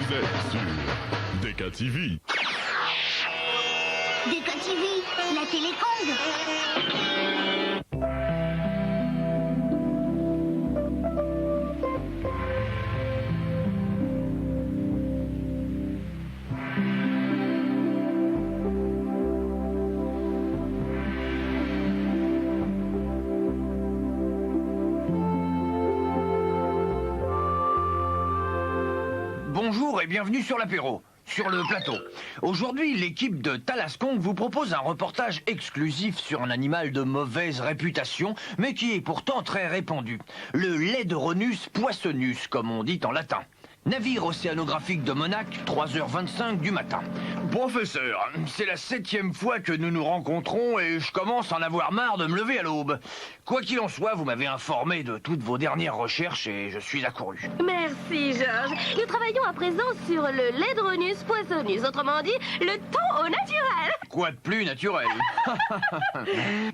Vous êtes sur DKTV. DKTV, la télécommande. Bonjour et bienvenue sur l'apéro, sur le plateau. Aujourd'hui, l'équipe de Talascong vous propose un reportage exclusif sur un animal de mauvaise réputation, mais qui est pourtant très répandu. Le Laedronus poissonus, comme on dit en latin. Navire océanographique de Monac, 3h25 du matin. Professeur, c'est la 7e fois que nous nous rencontrons et je commence à en avoir marre de me lever à l'aube. Quoi qu'il en soit, vous m'avez informé de toutes vos dernières recherches et je suis accouru. Merci, Georges. Nous travaillons à présent sur le Laedronus poissonus, autrement dit, le thon au naturel. Quoi de plus naturel?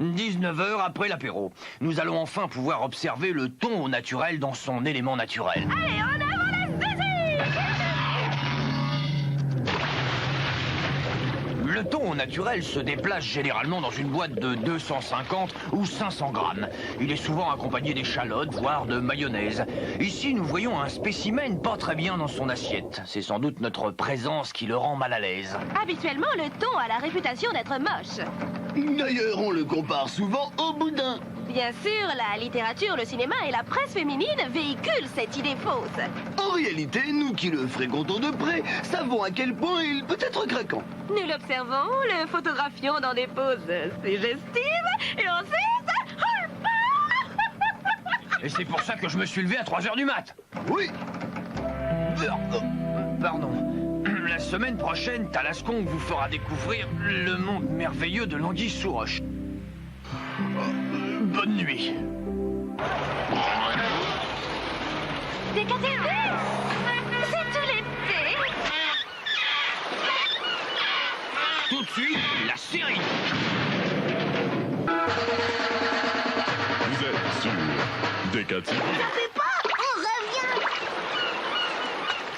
19h après l'apéro. Nous allons enfin pouvoir observer le thon au naturel dans son élément naturel. Allez, en avant la zizi! Le thon au naturel se déplace généralement dans une boîte de 250 ou 500 grammes. Il est souvent accompagné d'échalotes, voire de mayonnaise. Ici, nous voyons un spécimen pas très bien dans son assiette. C'est sans doute notre présence qui le rend mal à l'aise. Habituellement, le thon a la réputation d'être moche. D'ailleurs, on le compare souvent au boudin. Bien sûr, la littérature, le cinéma et la presse féminine véhiculent cette idée fausse. En réalité, nous qui le fréquentons de près, savons à quel point il peut être craquant. Nous l'observons, le photographions dans des poses suggestives, et ensuite... Et c'est pour ça que je me suis levé à 3h du mat. Oui. Pardon. La semaine prochaine, Talascong vous fera découvrir le monde merveilleux de l'anguille sous roche. Bonne nuit. DKTV, c'est tout l'été. Tout de suite, la série. Vous êtes sur DKTV. Ça fait